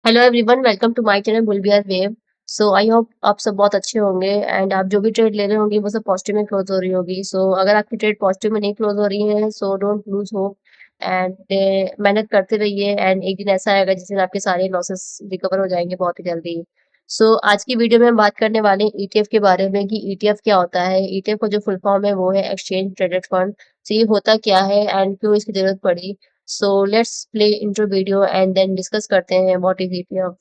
Hello everyone, welcome to my channel bulbear wave. So I hope आप सब बहुत अच्छे होंगे एंड आप जो भी ट्रेड ले रहे होंगे वो सब पॉजिटिव में क्लोज हो रही होगी। सो अगर आपकी ट्रेड पॉजिटिव में नहीं क्लोज हो रही है so don't lose hope and मेहनत करते रहिए एंड एक दिन ऐसा आएगा जिस दिन आपके सारे लॉसेस रिकवर हो जाएंगे बहुत ही जल्दी। सो आज की वीडियो में हम बात करने वाले हैं ईटीएफ के बारे में कि ईटीएफ क्या होता है। ईटीएफ का जो फुल फॉर्म है वो है एक्सचेंज ट्रेडेड फंड। तो ये होता क्या है एंड क्यों इसकी जरूरत पड़ी। So let's play intro video and then discuss करते हैं what is ETF.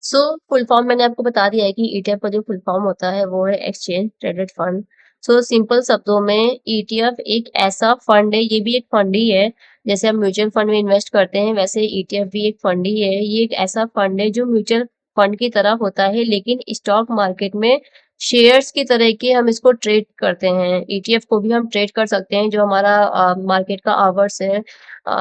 So full form मैंने आपको बता दिया है कि ईटीएफ का जो फुल फॉर्म होता है वो है exchange traded fund. So simple शब्दों में ईटीएफ एक ऐसा फंड है, ये भी एक फंड ही है। जैसे हम म्यूचुअल फंड में इन्वेस्ट करते हैं वैसे ईटीएफ भी एक फंड ही है। ये एक ऐसा फंड है जो म्यूचुअल फंड की तरह होता है लेकिन स्टॉक मार्केट में शेयर्स की तरह के हम इसको ट्रेड करते हैं। ईटीएफ को भी हम ट्रेड कर सकते हैं। जो हमारा मार्केट का आवर्स है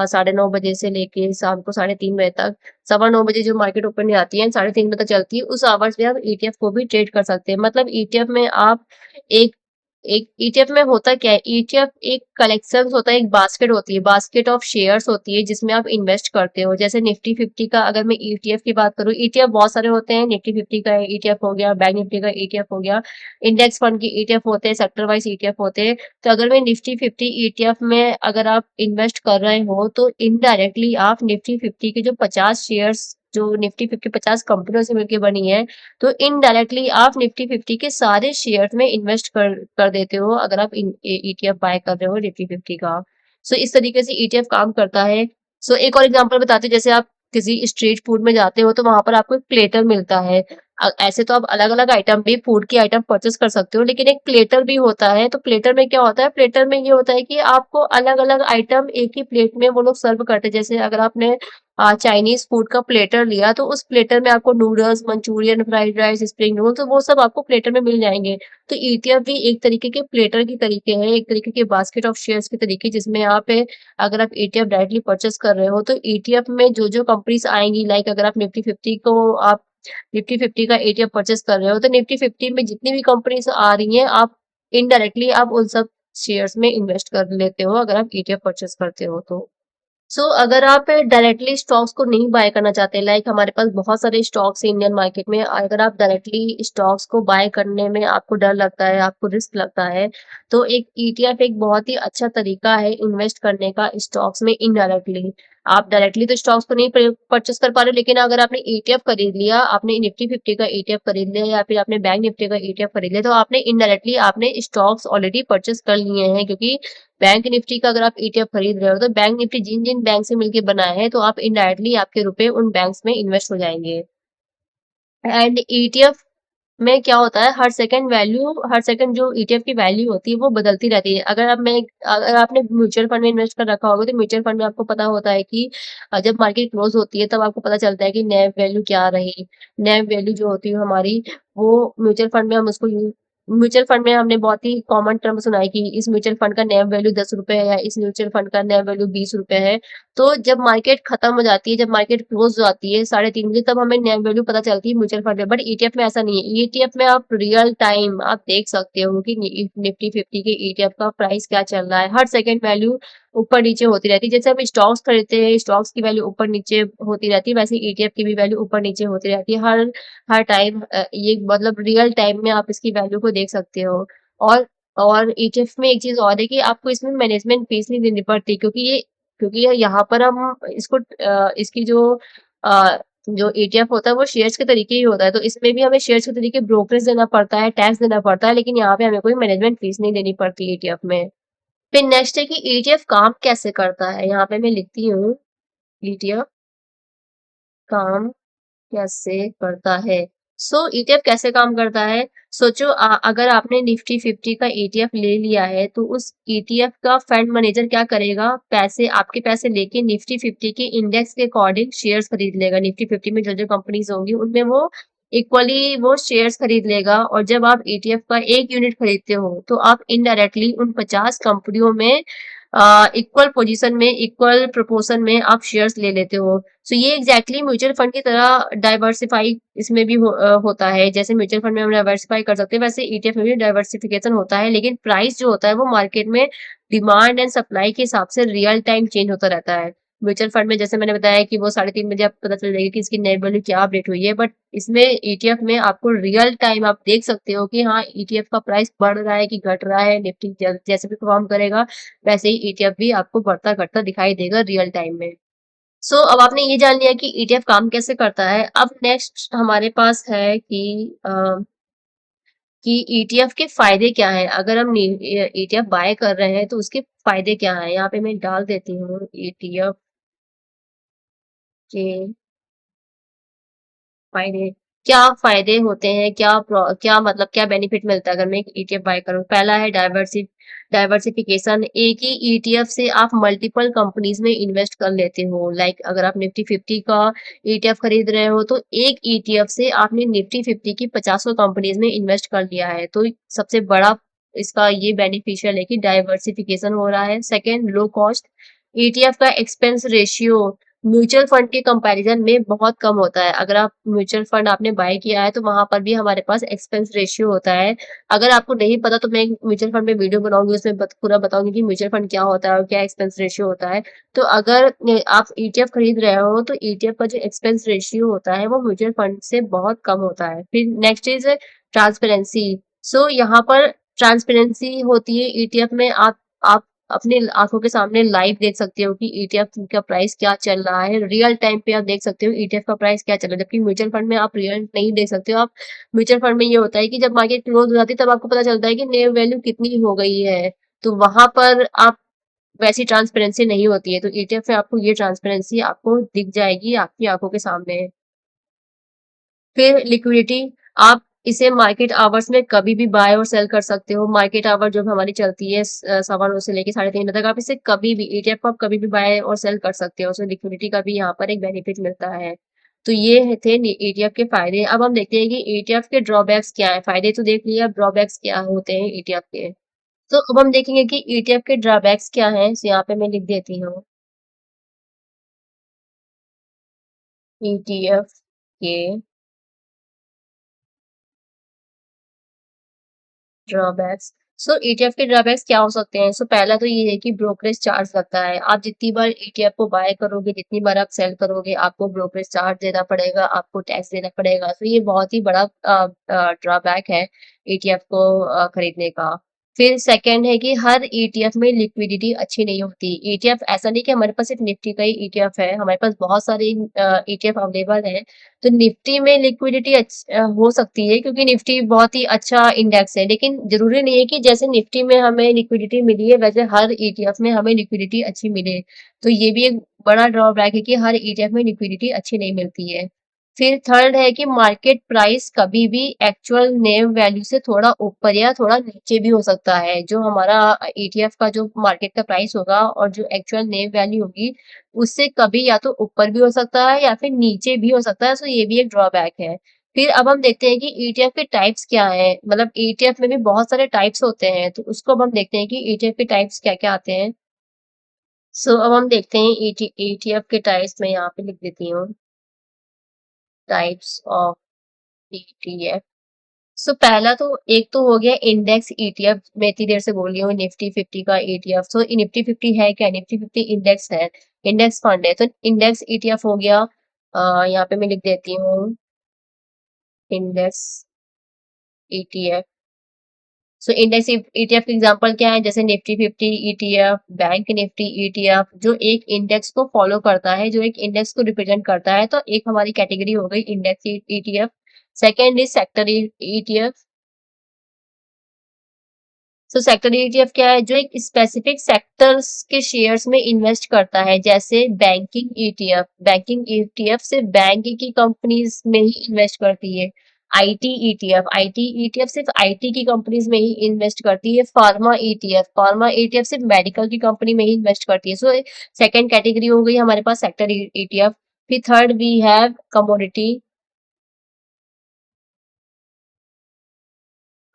9:30 बजे से लेके शाम को 3:30 बजे तक। 9:15 बजे जो मार्केट ओपन नहीं आती है 3:30 बजे तक चलती है, उस आवर्स में आप ईटीएफ को भी ट्रेड कर सकते हैं। मतलब ईटीएफ में आप एक एक ईटीएफ में होता क्या है, ईटीएफ एक कलेक्शन होता है, एक बास्केट होती है, बास्केट ऑफ शेयर्स होती है जिसमें आप इन्वेस्ट करते हो। जैसे निफ्टी 50 का अगर मैं ईटीएफ की बात करूँ, ईटीएफ बहुत सारे होते हैं। निफ्टी 50 का ईटीएफ हो गया, बैंक निफ्टी का ईटीएफ हो गया, इंडेक्स फंड की ईटीएफ होते हैं, सेक्टर वाइज ईटीएफ होते हैं। तो अगर मैं निफ्टी 50 ईटीएफ में अगर आप इन्वेस्ट कर रहे हो तो इनडायरेक्टली आप निफ्टी 50 के जो 50 शेयर्स, जो निफ्टी 50 50 कंपनियों से मिलकर बनी है, तो इनडायरेक्टली आप निफ्टी 50 के सारे शेयर्स में इन्वेस्ट कर कर देते हो अगर आप ईटीएफ बाय कर रहे हो निफ्टी 50 का। सो इस तरीके से ईटीएफ काम करता है। सो एक और एग्जांपल बताते हैं, जैसे आप किसी स्ट्रीट फूड में जाते हो तो वहां पर आपको एक प्लेटर मिलता है। ऐसे तो आप अलग अलग आइटम भी, फूड के आइटम परचेस कर सकते हो, लेकिन एक प्लेटर भी होता है। तो प्लेटर में क्या होता है, प्लेटर में ये होता है कि आपको अलग अलग आइटम एक ही प्लेट में वो लोग सर्व करते हैं। जैसे अगर आपने चाइनीज फूड का प्लेटर लिया तो उस प्लेटर में आपको noodles, Manchurian, fried rice, spring roll, तो वो सब आपको प्लेटर में मिल जाएंगे। तो ईटीएफ भी एक तरीके के प्लेटर की तरीके हैं, एक तरीके के बास्केट ऑफ शेयर्स के तरीके, जिसमें आप अगर आप ईटीएफ डायरेक्टली परचेस कर रहे हो तो ईटीएफ में जो जो कंपनीज आएंगी, लाइक अगर आप निफ्टी 50 का ईटीएफ परचेस कर रहे हो तो निफ्टी 50 में जितनी भी कंपनीज आ रही हैं आप इनडायरेक्टली आप उन सब शेयर्स में इन्वेस्ट कर लेते हो अगर आप ईटीएफ परचेस करते हो तो। अगर आप डायरेक्टली स्टॉक्स को नहीं बाय करना चाहते, लाइक हमारे पास बहुत सारे स्टॉक्स हैं इंडियन मार्केट में, अगर आप डायरेक्टली स्टॉक्स को बाय करने में आपको डर लगता है, आपको रिस्क लगता है, तो एक ईटीएफ एक बहुत ही अच्छा तरीका है इन्वेस्ट करने का स्टॉक्स में इनडायरेक्टली। आप डायरेक्टली तो स्टॉक्स को नहीं परचेस कर पा रहे, लेकिन अगर आपने ईटीएफ खरीद लिया, आपने निफ्टी 50 का ईटीएफ खरीद लिया या फिर आपने बैंक निफ्टी का ईटीएफ खरीद लिया, तो आपने इनडायरेक्टली आपने स्टॉक्स ऑलरेडी परचेस कर लिए हैं। क्योंकि बैंक निफ्टी का अगर आप ईटीएफ खरीद रहे हो तो बैंक निफ्टी जिन जिन बैंक से मिलकर बना है, तो आप इनडायरेक्टली आपके रुपए उन बैंक्स में इन्वेस्ट हो जाएंगे। एंड ईटीएफ में क्या होता है, हर सेकंड जो ईटीएफ की वैल्यू होती है वो बदलती रहती है। अगर आपने म्यूचुअल फंड में इन्वेस्ट कर रखा होगा तो म्यूचुअल फंड में आपको पता होता है कि जब मार्केट क्लोज होती है तब आपको पता चलता है कि नैव वैल्यू क्या रही। नैव वैल्यू जो होती है हमारी, वो म्यूचुअल फंड में हम उसको म्यूचुअल फंड में हमने बहुत ही कॉमन टर्म सुना है कि इस म्यूचुअल फंड का नैव वैल्यू 10 रुपए है या इस म्यूचुअल फंड का नैव वैल्यू 20 रुपए है। तो जब मार्केट खत्म हो जाती है, जब मार्केट क्लोज हो जाती है 3:30 बजे, तब हमें नैव वैल्यू पता चलती है म्यूचुअल फंड में। बट ईटीएफ में ऐसा नहीं है। ईटीएफ में आप रियल टाइम आप देख सकते हो कि निफ्टी 50 के ईटीएफ का प्राइस क्या चल रहा है। हर सेकंड वैल्यू ऊपर नीचे होती रहती है। जैसे हम स्टॉक्स खरीदते हैं, स्टॉक्स की वैल्यू ऊपर नीचे होती रहती है, वैसे ईटीएफ की भी वैल्यू ऊपर नीचे होती रहती है हर हर टाइम। ये मतलब रियल टाइम में आप इसकी वैल्यू को देख सकते हो। और ईटीएफ में एक चीज और है कि आपको इसमें मैनेजमेंट फीस नहीं देनी पड़ती, क्योंकि यहाँ पर हम इसको इसकी जो ईटीएफ होता है वो शेयर्स के तरीके ही होता है, तो इसमें भी हमें शेयर्स के तरीके ब्रोकरेज देना पड़ता है, टैक्स देना पड़ता है, लेकिन यहाँ पे हमें कोई मैनेजमेंट फीस नहीं देनी पड़ती ईटीएफ में। फिर नेक्स्ट है कि ईटीएफ काम कैसे करता है। यहाँ पे मैं लिखती हूँ ईटीएफ काम कैसे करता है। ईटीएफ कैसे काम करता है। सोचो, अगर आपने निफ्टी 50 का ईटीएफ ले लिया है तो उस ईटीएफ का फंड मैनेजर क्या करेगा, आपके पैसे लेके निफ्टी 50 के इंडेक्स के अकॉर्डिंग शेयर्स खरीद लेगा। निफ्टी 50 में जो जो कंपनीज होंगी उनमें वो इक्वली वो शेयर्स खरीद लेगा। और जब आप ईटीएफ का एक यूनिट खरीदते हो तो आप इनडायरेक्टली उन 50 कंपनियों में इक्वल पोजीशन में, इक्वल प्रोपोर्शन में आप शेयर्स ले लेते हो। सो ये एग्जैक्टली म्यूचुअल फंड की तरह डाइवर्सिफाई इसमें भी होता है। जैसे म्यूचुअल फंड में हम डाइवर्सिफाई कर सकते हैं, वैसे ईटीएफ में भी डाइवर्सिफिकेशन होता है, लेकिन प्राइस जो होता है वो मार्केट में डिमांड एंड सप्लाई के हिसाब से रियल टाइम चेंज होता रहता है। म्यूचुअल फंड में जैसे मैंने बताया कि वो 3:30 बजे आपको पता चल जाएगा कि इसकी नेट वैल्यू क्या अपडेट हुई है, बट इसमें ईटीएफ में आपको रियल टाइम आप देख सकते हो कि हाँ, ईटीएफ का प्राइस बढ़ रहा है कि घट रहा है, निफ्टी जैसे भी परफॉर्म करेगा वैसे ही ईटीएफ भी आपको बढ़ता घटता दिखाई देगा रियल टाइम में। सो अब आपने ये जान लिया कि ईटीएफ काम कैसे करता है। अब नेक्स्ट हमारे पास है कि ईटीएफ के फायदे क्या हैं। अगर हम ईटीएफ बाय कर रहे हैं तो उसके फायदे क्या हैं। यहाँ पे मैं डाल देती हूँ ईटीएफ के फायदे। क्या फायदे होते हैं, क्या मतलब क्या बेनिफिट मिलता है अगर मैं एक ईटीएफ बाय करूं। पहला है डाइवर्सिफिकेशन। एक ही ईटीएफ से आप मल्टीपल कंपनीज में इन्वेस्ट कर लेते हो। लाइक अगर आप निफ्टी 50 का ईटीएफ खरीद रहे हो तो एक ईटीएफ से आपने निफ्टी 50 की 50 कंपनीज में इन्वेस्ट कर लिया है। तो सबसे बड़ा इसका ये बेनिफिशियल है कि डाइवर्सिफिकेशन हो रहा है। Second, low cost. ईटीएफ का एक्सपेंस रेशियो म्यूचुअल फंड के कंपैरिजन में बहुत कम होता है। अगर आप म्यूचुअल फंड आपने बाय किया है तो वहां पर भी हमारे पास एक्सपेंस रेशियो होता है। अगर आपको नहीं पता तो मैं म्यूचुअल फंड में वीडियो बनाऊंगी, उसमें पूरा बताऊंगी कि म्यूचुअल फंड क्या होता है और क्या एक्सपेंस रेशियो होता है। तो अगर आप ईटीएफ खरीद रहे हो तो ईटीएफ का जो एक्सपेंस रेशियो होता है वो म्यूचुअल फंड से बहुत कम होता है। फिर नेक्स्ट इज ट्रांसपेरेंसी। सो यहाँ पर ट्रांसपेरेंसी होती है ईटीएफ में। आप अपनी आंखों के सामने लाइव देख सकते हो कि ईटीएफ का प्राइस क्या चल रहा है। रियल टाइम पे आप देख सकते हो ईटीएफ का प्राइस क्या चल रहा है, जबकि म्यूचुअल फंड में आप रियल नहीं देख सकते हो। आप म्यूचुअल फंड में ये होता है कि जब मार्केट क्लोज हो जाती है तब आपको पता चलता है कि नेम वैल्यू कितनी हो गई है। तो वहां पर आप वैसी ट्रांसपेरेंसी नहीं होती है। तो ईटीएफ में आपको ये ट्रांसपेरेंसी आपको दिख जाएगी आपकी आंखों के सामने। फिर लिक्विडिटी। आप इसे मार्केट आवर्स में कभी भी बाय और सेल कर सकते हो। मार्केट आवर जो हमारी चलती है 9:15 से लेके 3:30 तक, आप इसे कभी भी ईटीएफ को आप कभी भी बाय और सेल कर सकते हो। सो लिक्विडिटी का भी यहाँ पर एक बेनिफिट मिलता है। तो ये थे ईटीएफ के फायदे। अब हम देखते हैं कि ईटीएफ के ड्रॉबैक्स क्या है। फायदे तो देख लिया, ड्रॉबैक्स क्या होते हैं ईटीएफ के। तो अब हम देखेंगे कि ईटीएफ के ड्रॉबैक्स क्या हैं। तो यहाँ पे मैं लिख देती हूँ ईटीएफ के ड्रॉबैक्स। सो ईटीएफ के ड्रॉबैक्स क्या हो सकते हैं। सो पहला तो ये है कि ब्रोकरेज चार्ज लगता है। आप जितनी बार ईटीएफ को बाय करोगे, जितनी बार आप सेल करोगे, आपको ब्रोकरेज चार्ज देना पड़ेगा, आपको टैक्स देना पड़ेगा। तो ये बहुत ही बड़ा ड्रॉबैक है ईटीएफ को खरीदने का। फिर सेकंड है कि हर ईटीएफ में लिक्विडिटी अच्छी नहीं होती। ईटीएफ ऐसा नहीं कि हमारे पास सिर्फ निफ्टी का ही ईटीएफ है, हमारे पास बहुत सारे ईटीएफ अवेलेबल है। तो निफ्टी में लिक्विडिटी हो सकती है क्योंकि निफ्टी बहुत ही अच्छा इंडेक्स है, लेकिन जरूरी नहीं है कि जैसे निफ्टी में हमें लिक्विडिटी मिली है वैसे हर ईटीएफ में हमें लिक्विडिटी अच्छी मिले। तो ये भी एक बड़ा ड्रॉबैक है कि हर ईटीएफ में लिक्विडिटी अच्छी नहीं मिलती है। फिर थर्ड है कि मार्केट प्राइस कभी भी एक्चुअल नेम वैल्यू से थोड़ा ऊपर या थोड़ा नीचे भी हो सकता है। जो हमारा ईटीएफ का जो मार्केट का प्राइस होगा और जो एक्चुअल नेम वैल्यू होगी उससे कभी या तो ऊपर भी हो सकता है या फिर नीचे भी हो सकता है। सो ये भी एक ड्रॉबैक है। फिर अब हम देखते हैं कि ईटीएफ के टाइप्स क्या हैं। मतलब ईटीएफ में भी बहुत सारे टाइप्स होते हैं, तो उसको अब हम देखते हैं कि ईटीएफ के टाइप्स क्या क्या आते हैं। सो अब हम देखते हैं ईटीएफ के टाइप्स। में यहाँ पे लिख देती हूँ टाइप्स ऑफ ईटीएफ। सो पहला तो एक तो हो गया इंडेक्स ईटीएफ। मैं इतनी देर से बोल रही हूँ निफ्टी 50 का ईटीएफ। सो निफ्टी 50 है क्या, निफ्टी 50 इंडेक्स है, इंडेक्स फंड है। तो इंडेक्स ईटीएफ हो गया। यहाँ पे मैं लिख देती हूँ index ETF. So index ETF के एग्जांपल क्या है, जैसे Nifty 50 ETF, bank Nifty ETF, जो एक इंडेक्स को फॉलो करता है, जो एक इंडेक्स को रिप्रेजेंट करता है। तो एक हमारी कैटेगरी हो गई index ETF. Second is sector ETF. So sector ETF क्या है, जो एक स्पेसिफिक सेक्टर्स के शेयर्स में इन्वेस्ट करता है। जैसे बैंकिंग ईटीएफ, बैंकिंग ईटीएफ सिर्फ बैंक की कंपनीज में ही इन्वेस्ट करती है। आईटी ईटीएफ, आईटी ईटीएफ सिर्फ आईटी की कंपनीज में ही इन्वेस्ट करती है। फार्मा ईटीएफ, फार्मा ईटीएफ सिर्फ मेडिकल की कंपनी में ही इन्वेस्ट करती है। सो सेकेंड कैटेगरी हो गई हमारे पास सेक्टर ईटीएफ। फिर third we have commodity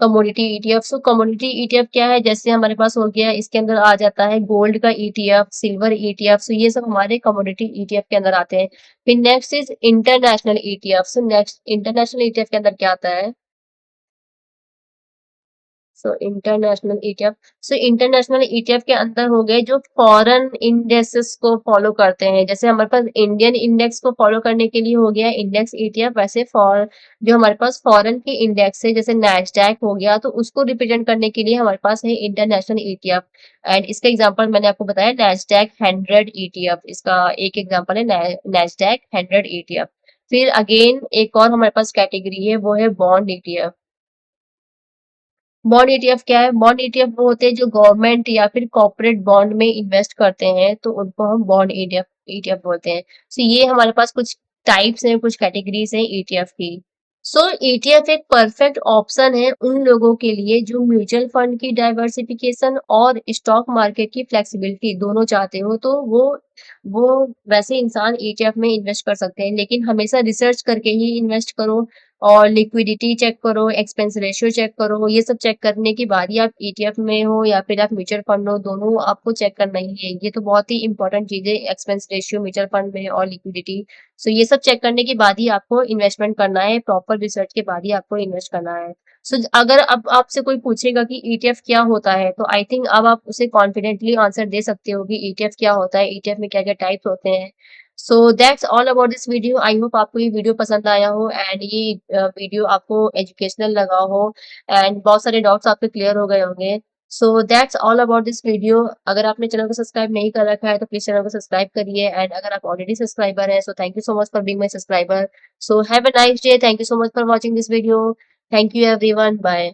commodity ETF. So commodity ETF क्या है, जैसे हमारे पास हो गया, इसके अंदर आ जाता है गोल्ड का ईटीएफ, सिल्वर ईटीएफ। सो ये सब हमारे कमोडिटी ईटीएफ के अंदर आते हैं। फिर next is international ETF. So next international ETF के अंदर क्या आता है, इंटरनेशनल ईटीएफ के अंदर हो गए जो फॉरेन इंडेक्सेस को फॉलो करते हैं। जैसे हमारे पास इंडियन इंडेक्स को फॉलो करने के लिए हो गया इंडेक्स ईटीएफ, वैसे फॉर जो हमारे पास फॉरेन के इंडेक्स है जैसे नैस्डैक हो गया, तो उसको रिप्रेजेंट करने के लिए हमारे पास है इंटरनेशनल ईटीएफ। एंड इसका एग्जांपल मैंने आपको बताया नैस्डैक 100 ईटीएफ, इसका एक एग्जांपल है नैस्डैक 100 ईटीएफ। फिर अगेन एक और हमारे पास कैटेगरी है, वो है बॉन्ड ईटीएफ। बॉन्ड ईटीएफ क्या है, बॉन्ड ईटीएफ वो होते हैं जो गवर्नमेंट या फिर कॉर्पोरेट बॉन्ड में इन्वेस्ट करते हैं, तो उनको हम बॉन्ड ईटीएफ ईटीएफ बोलते हैं। सो ये हमारे पास कुछ टाइप्स हैं, कुछ कैटेगरीज हैं ईटीएफ की। सो ईटीएफ एक परफेक्ट ऑप्शन है उन लोगों के लिए जो म्यूचुअल फंड की डाइवर्सिफिकेशन और स्टॉक मार्केट की फ्लेक्सिबिलिटी दोनों चाहते हो, तो वो वैसे इंसान ईटीएफ में इन्वेस्ट कर सकते हैं, लेकिन हमेशा रिसर्च करके ही इन्वेस्ट करो और लिक्विडिटी चेक करो, एक्सपेंस रेशियो चेक करो। ये सब चेक करने के बाद ही आप ईटीएफ में हो या फिर आप म्यूचुअल फंड हो, दोनों आपको चेक करना ही है। ये तो बहुत ही इंपॉर्टेंट चीज है, एक्सपेंस रेशियो म्यूचुअल फंड में और लिक्विडिटी। सो ये सब चेक करने के बाद ही आपको इन्वेस्टमेंट करना है, प्रॉपर रिसर्च के बाद ही आपको इन्वेस्ट करना है। सो अगर अब आपसे कोई पूछेगा कि ईटीएफ क्या होता है, तो आई थिंक अब आप उसे कॉन्फिडेंटली आंसर दे सकते हो कि ईटीएफ क्या होता है, ईटीएफ में क्या क्या टाइप्स होते हैं। So that's all about this video. I hope आपको ये वीडियो पसंद आया हो एंड ये वीडियो आपको एजुकेशनल लगा हो एंड बहुत सारे डाउट्स आपके क्लियर हो गए होंगे। So that's all about this video. अगर आपने चैनल को सब्सक्राइब नहीं कर रखा है तो प्लीज चैनल को सब्सक्राइब करिए, एंड अगर आप ऑलरेडी सब्सक्राइबर हैं, so thank you so much for being my subscriber. So have a nice day, thank you so much for watching this video. Thank you everyone, bye.